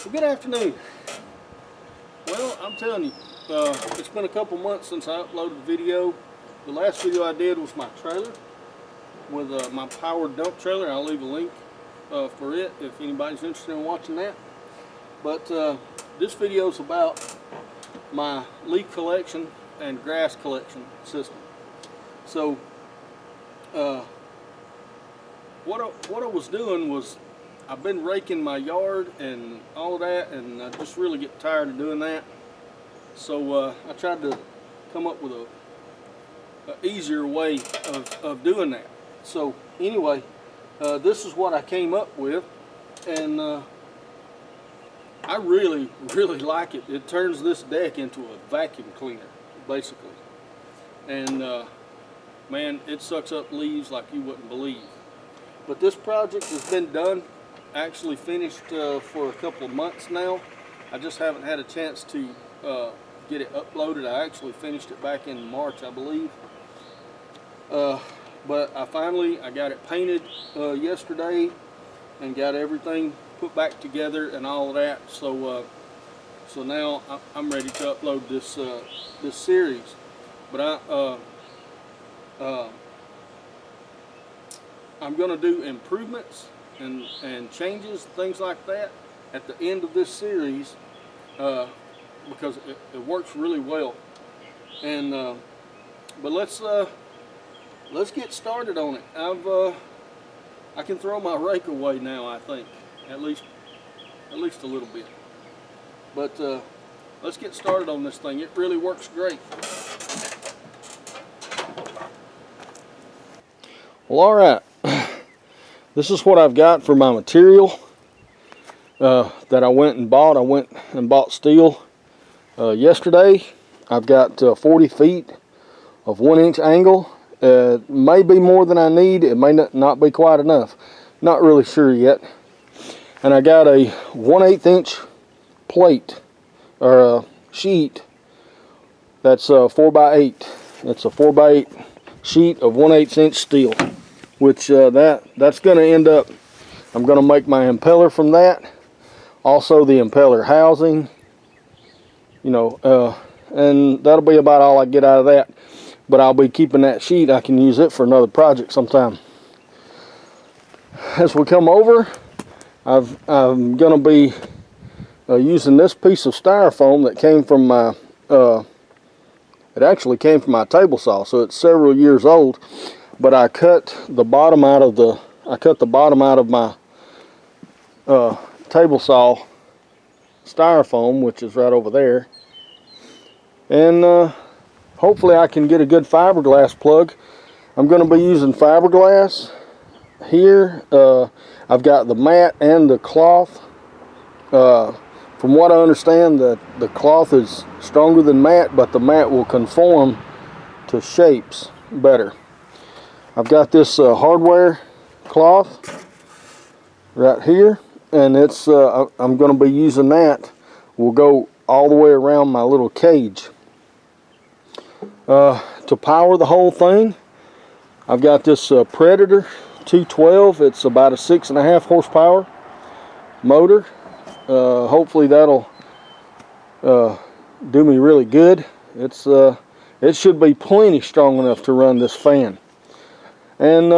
Well, good afternoon. Well, I'm telling you, it's been a couple months since I uploaded a video. The last video I did was my trailer with my powered dump trailer. I'll leave a link for it if anybody's interested in watching that. But this video is about my leaf collection and grass collection system. So what I was doing was, I've been raking my yard and all of that, and I just really get tired of doing that. So I tried to come up with a easier way of doing that. So anyway, this is what I came up with, and I really like it. It turns this deck into a vacuum cleaner, basically. And man, it sucks up leaves like you wouldn't believe. But this project has been done, actually finished for a couple of months now. I just haven't had a chance to get it uploaded. I actually finished it back in March, I believe. But I got it painted yesterday and got everything put back together and all of that. So so now I'm ready to upload this this series. But I'm going to do improvements and changes, things like that, at the end of this series, because it works really well. And but let's get started on it. I can throw my rake away now, I think, at least a little bit. But let's get started on this thing. It really works great. Well, all right. This is what I've got for my material that I went and bought. I went and bought steel yesterday. I've got 40 feet of 1-inch angle. It may be more than I need. It may not be quite enough. Not really sure yet. And I got a 1/8 inch plate, or a sheet, that's 4x8. It's a 4x8 sheet of 1/8 inch steel, which that's going to end up, I'm going to make my impeller from that. Also the impeller housing, you know, and that'll be about all I get out of that. But I'll be keeping that sheet. I can use it for another project sometime. As we come over, I'm going to be using this piece of styrofoam that came from my, it actually came from my table saw, so it's several years old. But I cut the bottom out of my table saw styrofoam, which is right over there. And hopefully I can get a good fiberglass plug. I'm going to be using fiberglass here. I've got the mat and the cloth. From what I understand, the cloth is stronger than mat, but the mat will conform to shapes better. I've got this hardware cloth right here, and it's I'm going to be using that. Will go all the way around my little cage. To power the whole thing, I've got this Predator 212. It's about a 6.5 horsepower motor. Hopefully that'll do me really good. It should be plenty strong enough to run this fan. And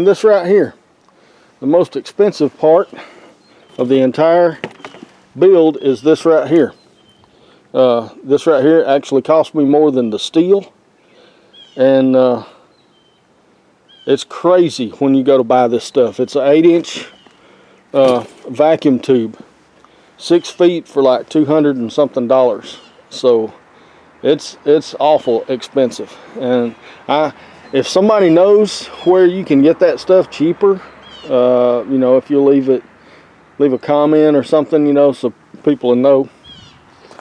this right here, the most expensive part of the entire build is this right here. This right here actually cost me more than the steel, and it's crazy when you go to buy this stuff. It's an 8-inch vacuum tube, 6 feet for like $200 and something. So it's awful expensive. And if somebody knows where you can get that stuff cheaper, you know, if you leave a comment or something, you know, so people will know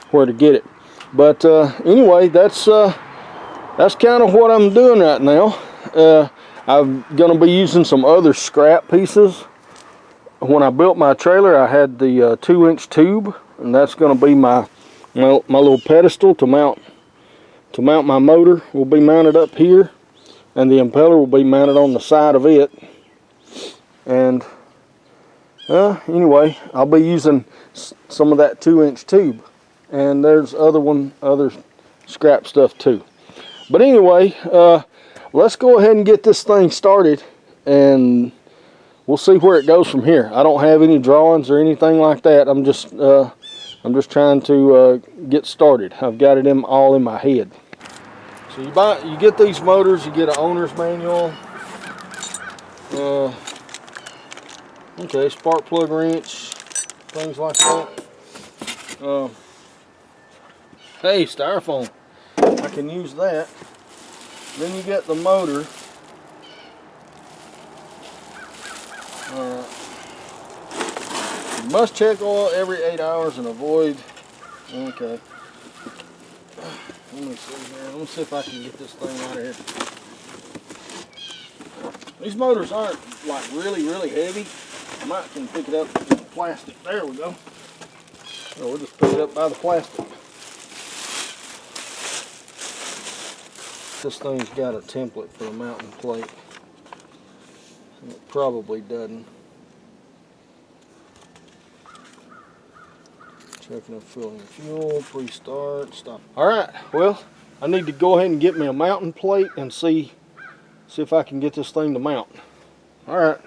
where to get it. But anyway, that's kind of what I'm doing right now. I'm going to be using some other scrap pieces. When I built my trailer, I had the 2-inch tube, and that's going to be my little pedestal to mount my motor. Will be mounted up here, and the impeller will be mounted on the side of it. And Anyway, I'll be using some of that 2-inch tube, and there's other scrap stuff too. But anyway, let's go ahead and get this thing started, and we'll see where it goes from here. I don't have any drawings or anything like that. I'm just trying to get started. I've got it all in my head. So you get these motors, you get an owner's manual. Okay, spark plug wrench, things like that. Hey, styrofoam, I can use that. Then you get the motor. You must check oil every 8 hours and avoid. Okay. Let me see here. Let me see if I can get this thing out of here. These motors aren't like really heavy. I might can pick it up with the plastic. There we go. So we'll just pick it up by the plastic. This thing's got a template for the mounting plate. It probably doesn't. Checking and filling the fuel, pre-start, stop. Alright, well, I need to go ahead and get me a mounting plate and see if I can get this thing to mount. Alright,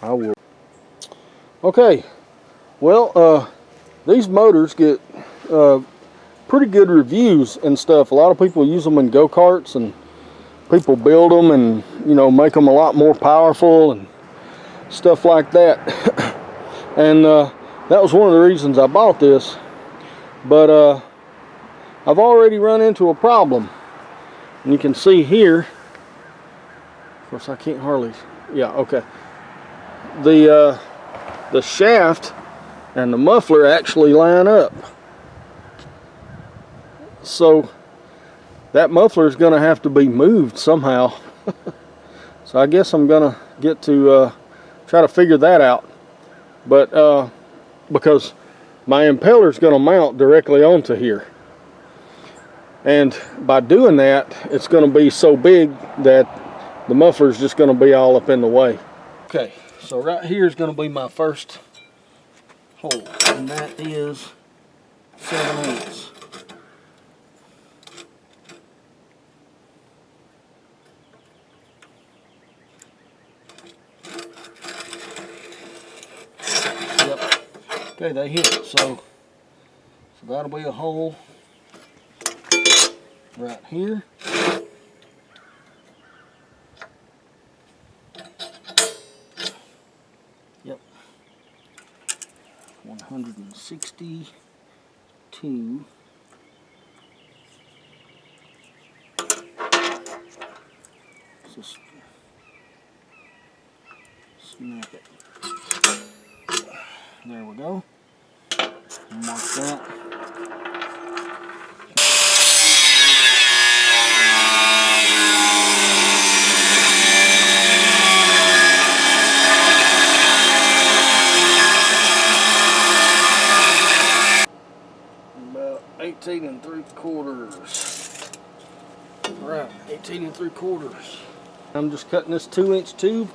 I will. Okay, well, these motors get pretty good reviews and stuff. A lot of people use them in go-karts, and people build them and, you know, make them a lot more powerful and stuff like that. And that was one of the reasons I bought this. But I've already run into a problem. And you can see here, of course I can't hardly, yeah, okay. The shaft and the muffler actually line up. So that muffler is going to have to be moved somehow. So I guess I'm going to get to try to figure that out. But because my impeller is going to mount directly onto here. And by doing that, it's going to be so big that the muffler is just going to be all up in the way. Okay, so right here is going to be my first hole, and that is 7/8. Okay, they hit it, so that'll be a hole right here. Yep. 162. Just snap it. There we go. Mark that. About 18 3/4. All right, 18 3/4. I'm just cutting this 2-inch tube,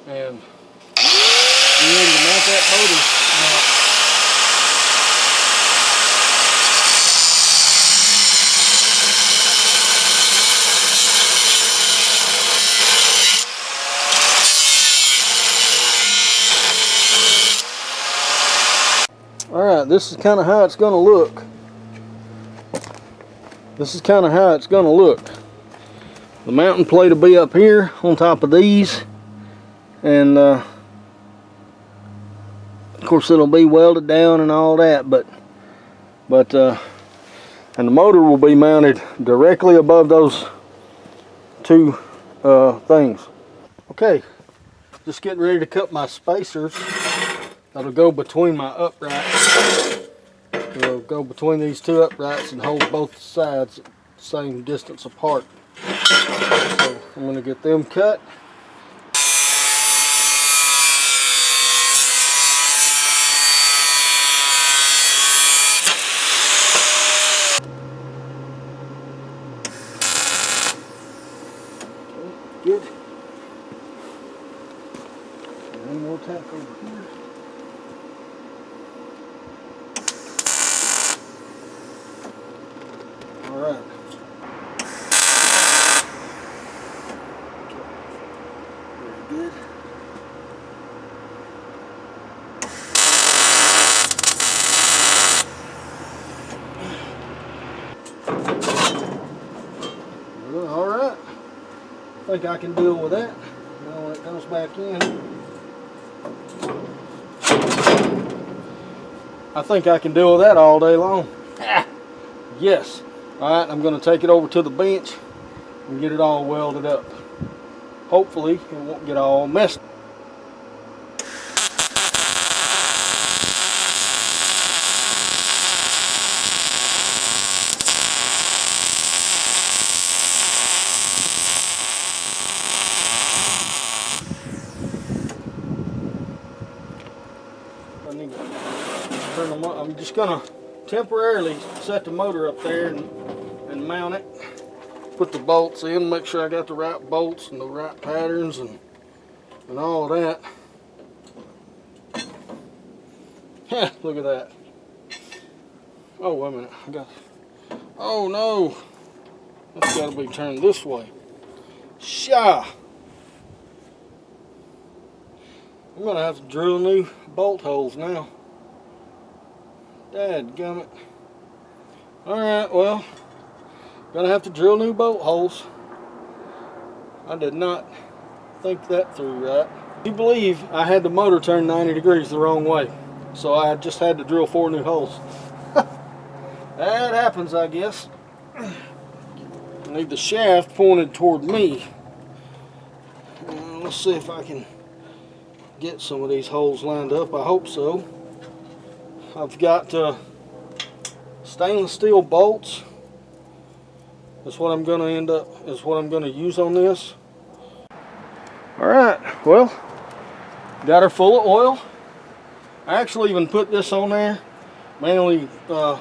and we're ready to mount that motor. Alright, this is kind of how it's going to look. This is kind of how it's going to look. The mounting plate will be up here on top of these, and of course it'll be welded down and all that, and the motor will be mounted directly above those two things. Okay, just getting ready to cut my spacers. That'll go between my uprights. It'll go between these two uprights and hold both sides at the same distance apart. So I'm going to get them cut. Good. One more tack over here. All right. Very good. All right. I think I can deal with that. Now when it comes back in, I think I can deal with that all day long. Yes. All right, I'm going to take it over to the bench and get it all welded up. Hopefully it won't get all messed up. I need to turn them up. I'm just going to temporarily set the motor up there and mount it. Put the bolts in, make sure I got the right bolts and the right patterns and all of that. Yeah, look at that. Oh, wait a minute. Oh no. That's got to be turned this way. Shah. I'm going to have to drill new bolt holes now. Dadgummit. Alright, well, gonna have to drill new bolt holes. I did not think that through right. You believe I had the motor turned 90 degrees the wrong way, so I just had to drill 4 new holes. That happens, I guess. I need the shaft pointed toward me. Let's see if I can get some of these holes lined up. I hope so. I've got stainless steel bolts. That's what I'm going to use on this. Alright, well, got her full of oil. I actually even put this on there mainly because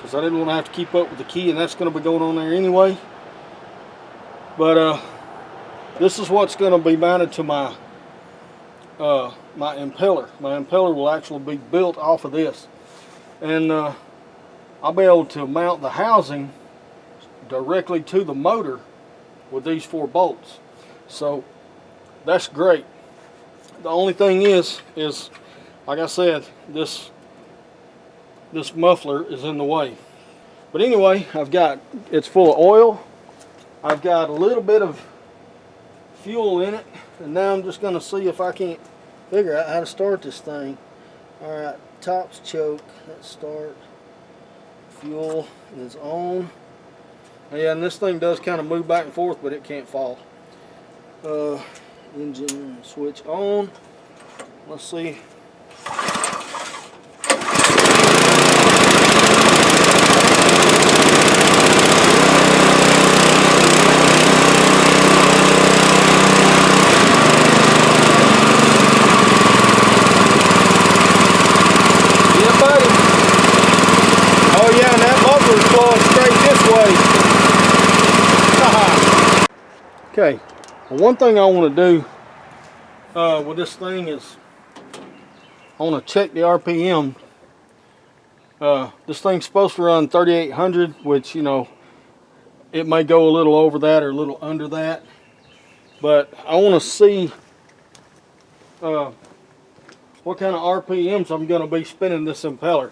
I didn't want to have to keep up with the key, and that's going to be going on there anyway. But this is what's going to be mounted to my impeller. My impeller will actually be built off of this, and I'll be able to mount the housing directly to the motor with these 4 bolts. So that's great. The only thing is like I said, this muffler is in the way. But anyway, it's full of oil. I've got a little bit of fuel in it, and now I'm just going to see if I can't figure out how to start this thing. Alright, top's choke. Let's start. Fuel is on. Yeah, and this thing does kind of move back and forth, but it can't fall. Engine switch on. Let's see. Okay, well, one thing I want to do with this thing is I want to check the RPM. This thing's supposed to run 3,800, which, you know, it may go a little over that or a little under that, but I want to see what kind of RPMs I'm going to be spinning this impeller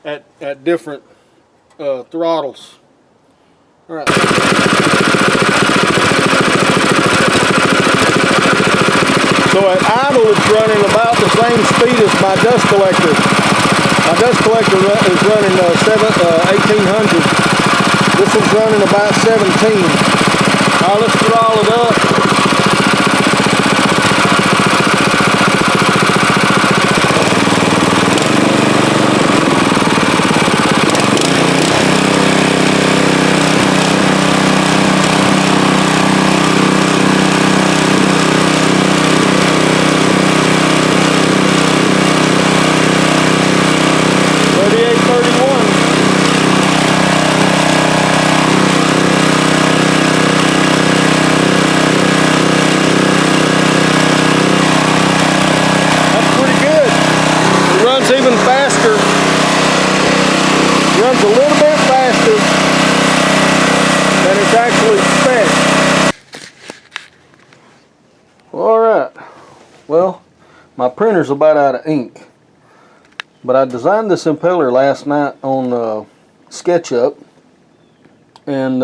at different throttles. All right. So at idle, it's running about the same speed as my dust collector. My dust collector is running 1800. This one's running about 17. All right, let's throttle it up. it's even faster, runs a little bit faster than it's actually spec. Alright, well, my printer's about out of ink, but I designed this impeller last night on SketchUp, and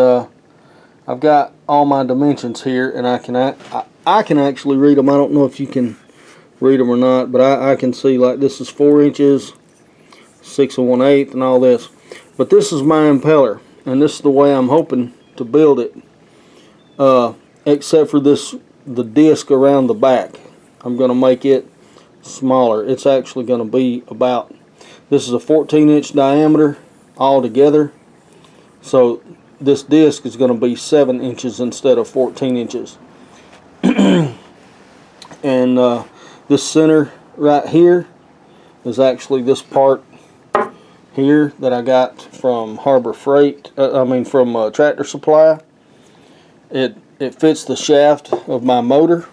I've got all my dimensions here, and I can actually read them. I don't know if you can read them or not, but I can see, like, this is 4 inches, 6 1/8, and all this. But this is my impeller, and this is the way I'm hoping to build it, except for the disc around the back. I'm going to make it smaller. It's actually going to be about, this is a 14-inch diameter altogether, so this disc is going to be 7 inches instead of 14 inches. And this center right here is actually this part here that I got from Harbor Freight, from Tractor Supply. It fits the shaft of my motor.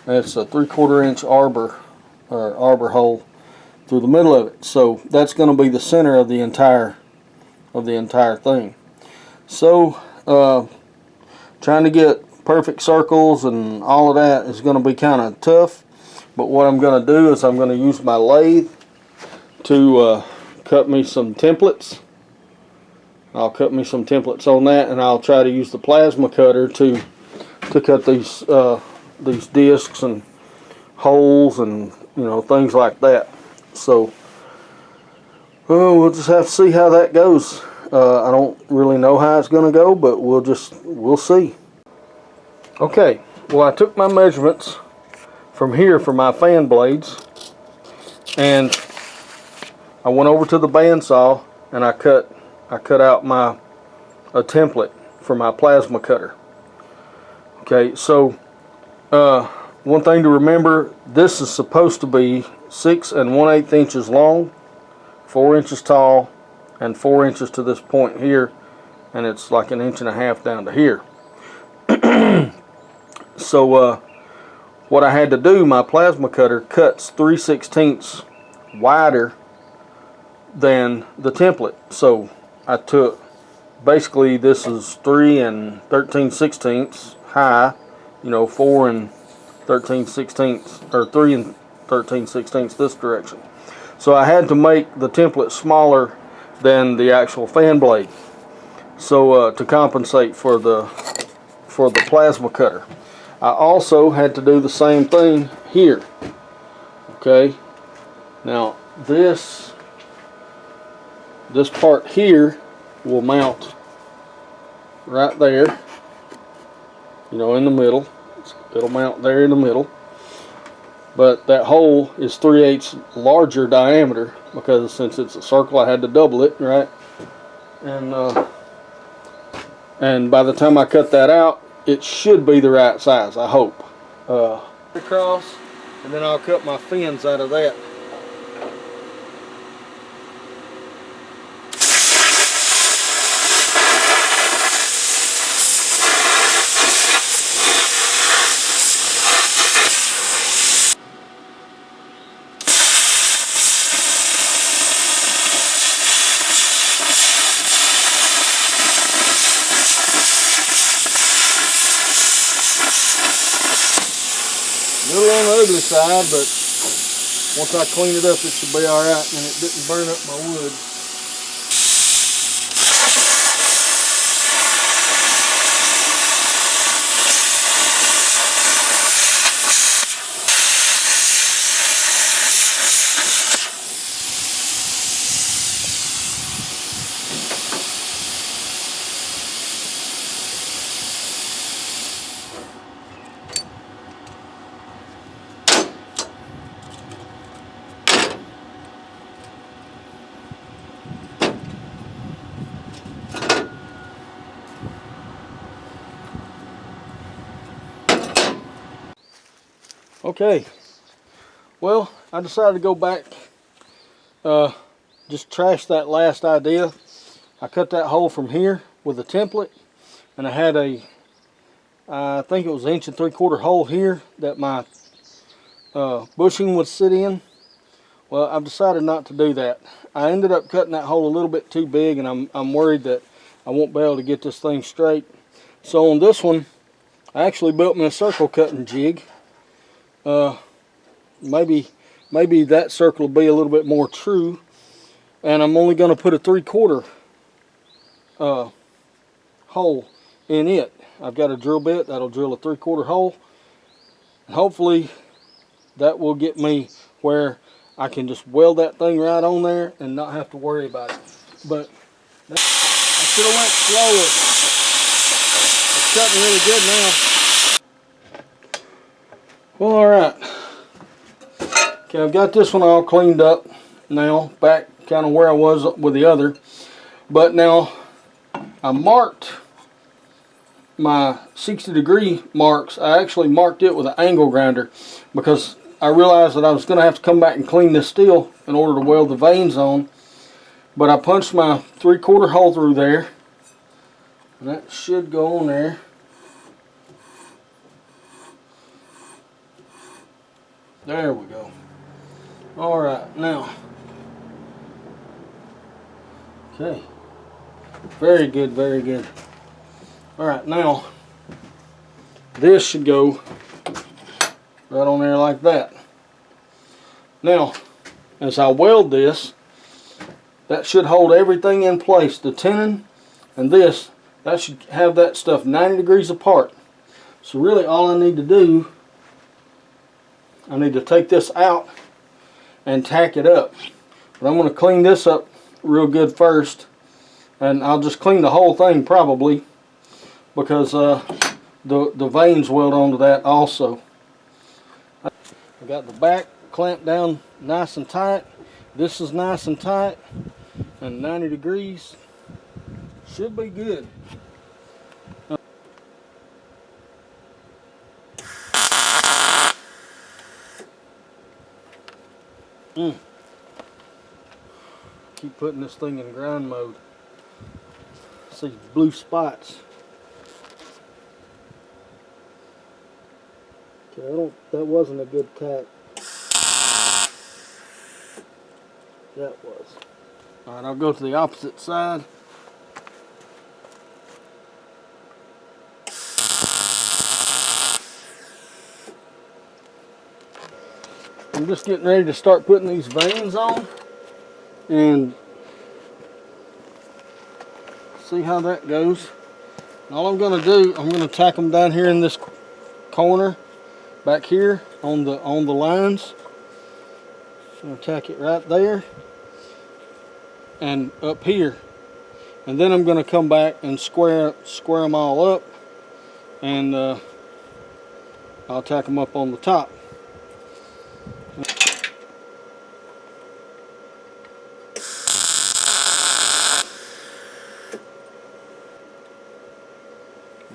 It's a 3/4 inch arbor hole through the middle of it. So that's going to be the center of the entire thing. So trying to get perfect circles and all of that is going to be kind of tough. But what I'm going to do is I'm going to use my lathe to cut me some templates. I'll cut me some templates on that, and I'll try to use the plasma cutter to cut these discs and holes and, you know, things like that. So we'll just have to see how that goes. I don't really know how it's going to go, but we'll see. Okay, well, I took my measurements from here for my fan blades, and I went over to the bandsaw and I cut out a template for my plasma cutter. Okay, so one thing to remember, this is supposed to be 6 1/8 inches long, 4 inches tall, and 4 inches to this point here, and it's like 1.5 inches down to here. So what I had to do, my plasma cutter cuts 3/16 wider than the template. So I took, basically this is 3 13/16 high, you know, 4 13/16, or 3 13/16 this direction. So I had to make the template smaller than the actual fan blade, so to compensate for the plasma cutter. I also had to do the same thing here. Okay, now this part here will mount right there, you know, in the middle. It'll mount there in the middle, but that hole is 3/8 larger diameter, because since it's a circle I had to double it, right? And by the time I cut that out, it should be the right size, I hope. Across, and then I'll cut my fins out of that. A little on the ugly side, but once I clean it up, it should be alright, and it didn't burn up my wood. Okay, well, I decided to go back, just trash that last idea. I cut that hole from here with a template, and I had I think it was 1 3/4 inch hole here that my bushing would sit in. Well, I've decided not to do that. I ended up cutting that hole a little bit too big, and I'm worried that I won't be able to get this thing straight. So on this one, I actually built me a circle cutting jig. Maybe that circle will be a little bit more true, and I'm only going to put a 3/4 hole in it. I've got a drill bit that'll drill a 3/4 hole, and hopefully that will get me where I can just weld that thing right on there and not have to worry about it. But I should have went slower. It's cutting really good now. Well, alright. Okay, I've got this one all cleaned up now, back kind of where I was with the other. But now I marked my 60-degree marks. I actually marked it with an angle grinder because I realized that I was going to have to come back and clean this steel in order to weld the vanes on. But I punched my 3/4 hole through there, and that should go on there. There we go. Alright, now. Okay. Very good, very good. Alright, now this should go right on there like that. Now, as I weld this, that should hold everything in place. The tenon and this, that should have that stuff 90 degrees apart. So really all I need to do, I need to take this out and tack it up. But I'm going to clean this up real good first, and I'll just clean the whole thing probably, because the vanes weld onto that also. I got the back clamped down nice and tight. This is nice and tight, and 90 degrees should be good. Keep putting this thing in grind mode. See blue spots. Okay, that wasn't a good tack. That was. Alright, I'll go to the opposite side. I'm just getting ready to start putting these vanes on and see how that goes. And all I'm going to do, I'm going to tack them down here in this corner back here on the lines. So I'm going to tack it right there and up here, and then I'm going to come back and square them all up, and I'll tack them up on the top.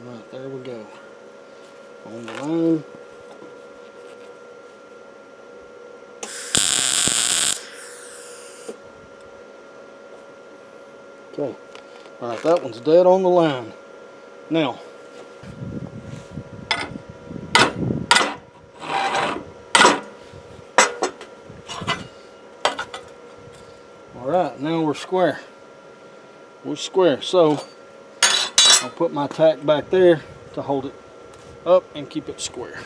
Right, there we go. On the line. Okay. Alright, that one's dead on the line. Now, alright, now we're square. We're square. So, I'll put my tack back there to hold it up and keep it square.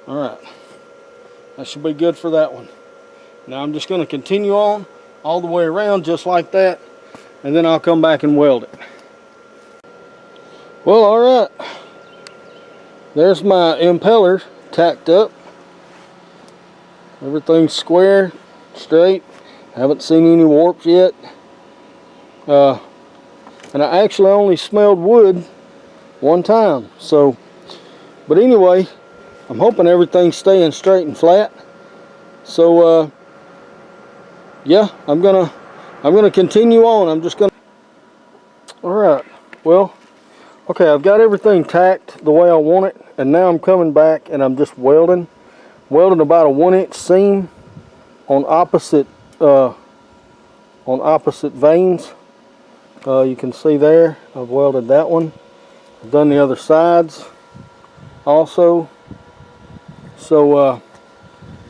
Alright, that should be good for that one. Now I'm just going to continue on all the way around just like that, and then I'll come back and weld it. Well, alright, there's my impeller tacked up. Everything's square, straight. Haven't seen any warps yet. And I actually only smelled wood one time. So, but anyway, I'm hoping everything's staying straight and flat. So, yeah, I'm gonna continue on. I'm just gonna. All right. Well, okay. I've got everything tacked the way I want it, and now I'm coming back and I'm just welding about a 1-inch seam on opposite vanes, You can see there, I've welded that one. I've done the other sides also. So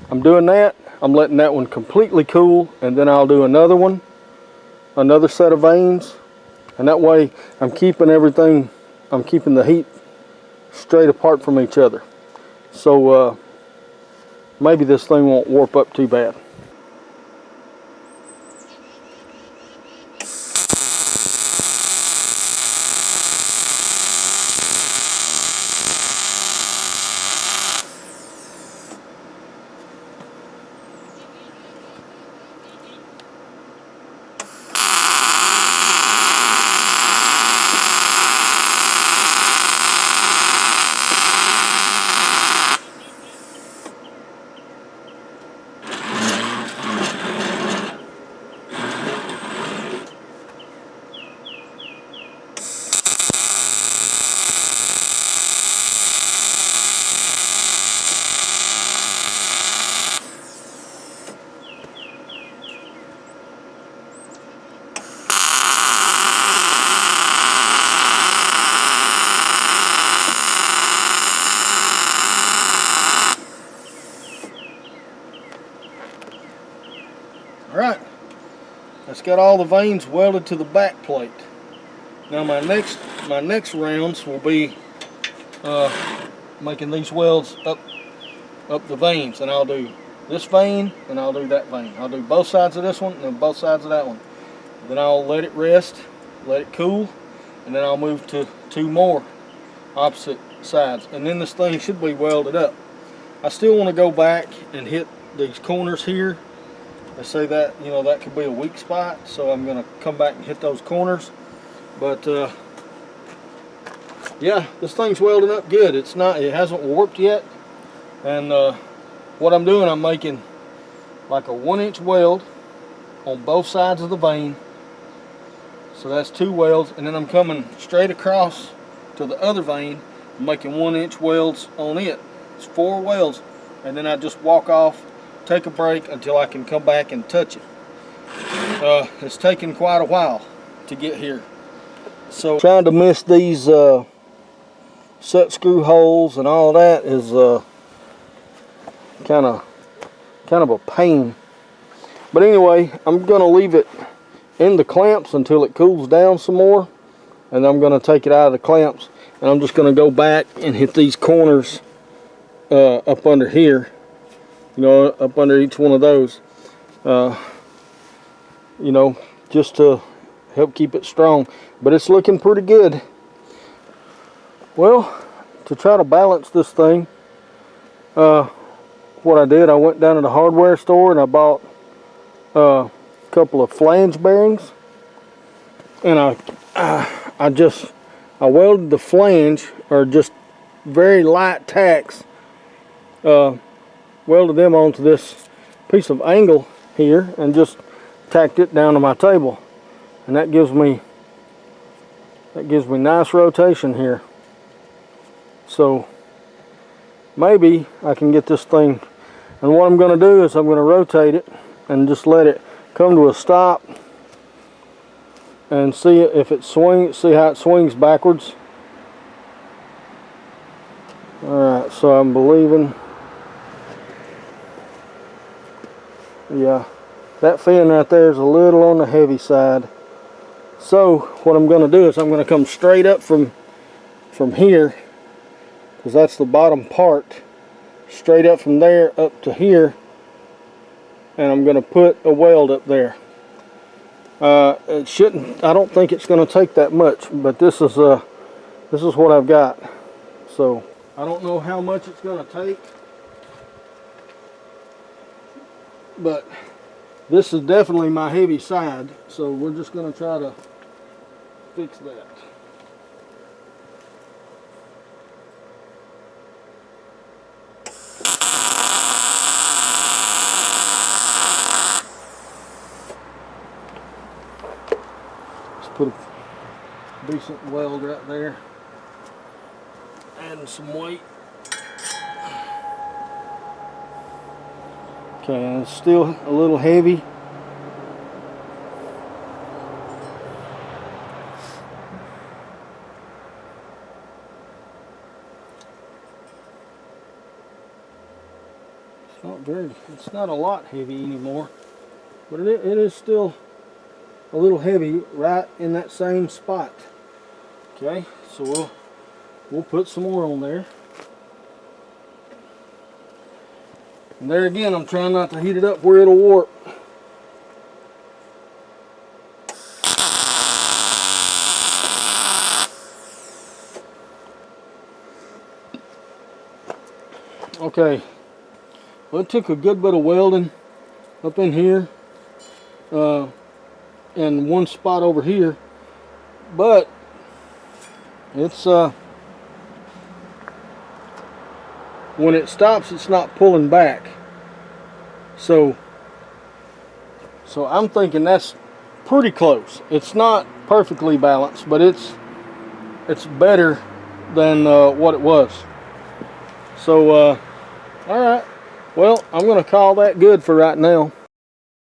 I'm doing that. I'm letting that one completely cool, and then I'll do another one, another set of vanes, and that way I'm keeping everything, I'm keeping the heat straight apart from each other. So maybe this thing won't warp up too bad. Alright, that's got all the vanes welded to the back plate. Now my next rounds will be making these welds up the vanes, and I'll do this vane and I'll do that vane. I'll do both sides of this one and then both sides of that one. Then I'll let it rest, let it cool, and then I'll move to 2 more opposite sides, and then this thing should be welded up. I still want to go back and hit these corners here. They say that, you know, that could be a weak spot, so I'm going to come back and hit those corners. But yeah, this thing's welding up good. It hasn't warped yet. And what I'm doing, I'm making like a 1-inch weld on both sides of the vane. So that's 2 welds, and then I'm coming straight across to the other vane, making 1-inch welds on it. It's 4 welds, and then I just walk off, take a break until I can come back and touch it. It's taken quite a while to get here. So trying to miss these set screw holes and all that is kind of a pain. But anyway, I'm going to leave it in the clamps until it cools down some more, and I'm going to take it out of the clamps, and I'm just going to go back and hit these corners up under here. You know, up under each one of those, you know, just to help keep it strong. But it's looking pretty good. Well, to try to balance this thing, what I did, I went down to the hardware store and I bought a couple of flange bearings, and I welded the flange, or just very light tacks, welded them onto this piece of angle here and just tacked it down to my table, and that gives me nice rotation here. So maybe I can get this thing, and what I'm going to do is I'm going to rotate it and just let it come to a stop and see if it swings, see how it swings backwards. Alright, so I'm believing, yeah, that fin right there is a little on the heavy side. So what I'm going to do is I'm going to come straight up from here, because that's the bottom part, straight up from there up to here, and I'm going to put a weld up there. It shouldn't, I don't think it's going to take that much, but this is what I've got. So I don't know how much it's going to take, but this is definitely my heavy side, so we're just going to try to fix that. Let's put a decent weld right there. Adding some weight. Okay, and it's still a little heavy. It's not a lot heavy anymore, but it is still a little heavy right in that same spot. Okay, so we'll put some more on there. And there again, I'm trying not to heat it up where it'll warp. Okay, well, it took a good bit of welding up in here and one spot over here, but it's when it stops, it's not pulling back. So I'm thinking that's pretty close. It's not perfectly balanced, but it's better than what it was. So all right, well, I'm gonna call that good for right now.